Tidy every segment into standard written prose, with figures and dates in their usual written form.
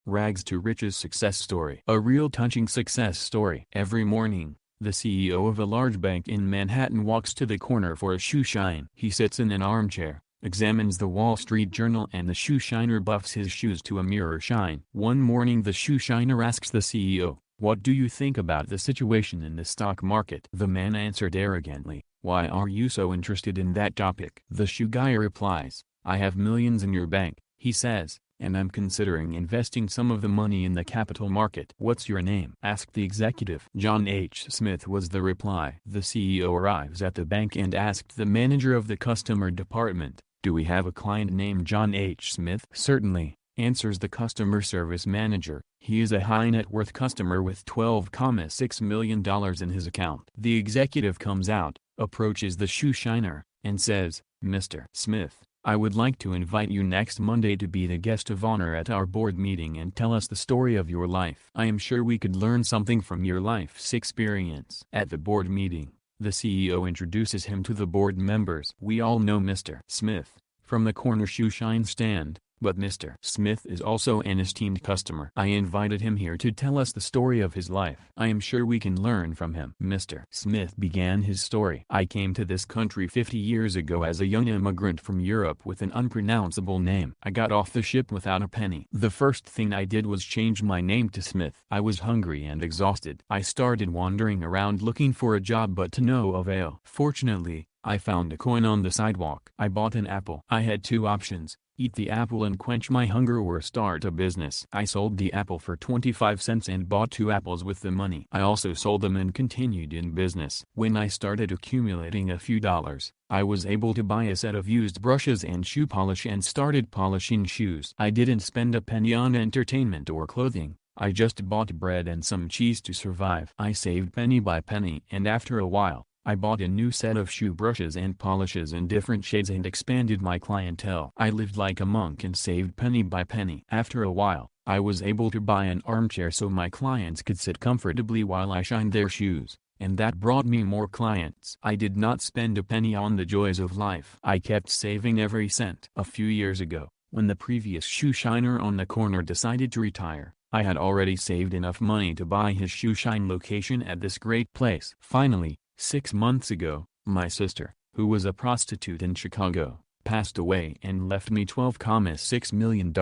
Rags to riches success story. A real touching success story. Every morning, the CEO of a large bank in Manhattan walks to the corner for a shoeshine. He sits in an armchair, examines the Wall Street Journal, and the shoeshiner buffs his shoes to a mirror shine. One morning the shoeshiner asks the CEO, "What do you think about the situation in the stock market?" The man answered arrogantly, "Why are you so interested in that topic?" The shoe guy replies, "I have millions in your bank," he says, "and I'm considering investing some of the money in the capital market." "What's your name?" asked the executive. "John H. Smith," was the reply. The CEO arrives at the bank and asked the manager of the customer department, "Do we have a client named John H. Smith?" "Certainly," answers the customer service manager. "He is a high-net-worth customer with $12.6 million in his account." The executive comes out, approaches the shoeshiner, and says, "Mr. Smith, I would like to invite you next Monday to be the guest of honor at our board meeting and tell us the story of your life. I am sure we could learn something from your life's experience." At the board meeting, the CEO introduces him to the board members. "We all know Mr. Smith from the corner shoeshine stand, but Mr. Smith is also an esteemed customer. I invited him here to tell us the story of his life. I am sure we can learn from him." Mr. Smith began his story. "I came to this country 50 years ago as a young immigrant from Europe with an unpronounceable name. I got off the ship without a penny. The first thing I did was change my name to Smith. I was hungry and exhausted. I started wandering around looking for a job, but to no avail. Fortunately, I found a coin on the sidewalk. I bought an apple. I had two options: eat the apple and quench my hunger, or start a business. I sold the apple for 25 cents and bought two apples with the money. I also sold them and continued in business. When I started accumulating a few dollars, I was able to buy a set of used brushes and shoe polish and started polishing shoes. I didn't spend a penny on entertainment or clothing. I just bought bread and some cheese to survive. I saved penny by penny, and after a while, I bought a new set of shoe brushes and polishes in different shades and expanded my clientele. I lived like a monk and saved penny by penny. After a while, I was able to buy an armchair so my clients could sit comfortably while I shined their shoes, and that brought me more clients. I did not spend a penny on the joys of life. I kept saving every cent. A few years ago, when the previous shoeshiner on the corner decided to retire, I had already saved enough money to buy his shoeshine location at this great place. Finally, 6 months ago, my sister, who was a prostitute in Chicago, passed away and left me $12.6 million.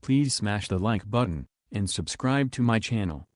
Please smash the like button and subscribe to my channel.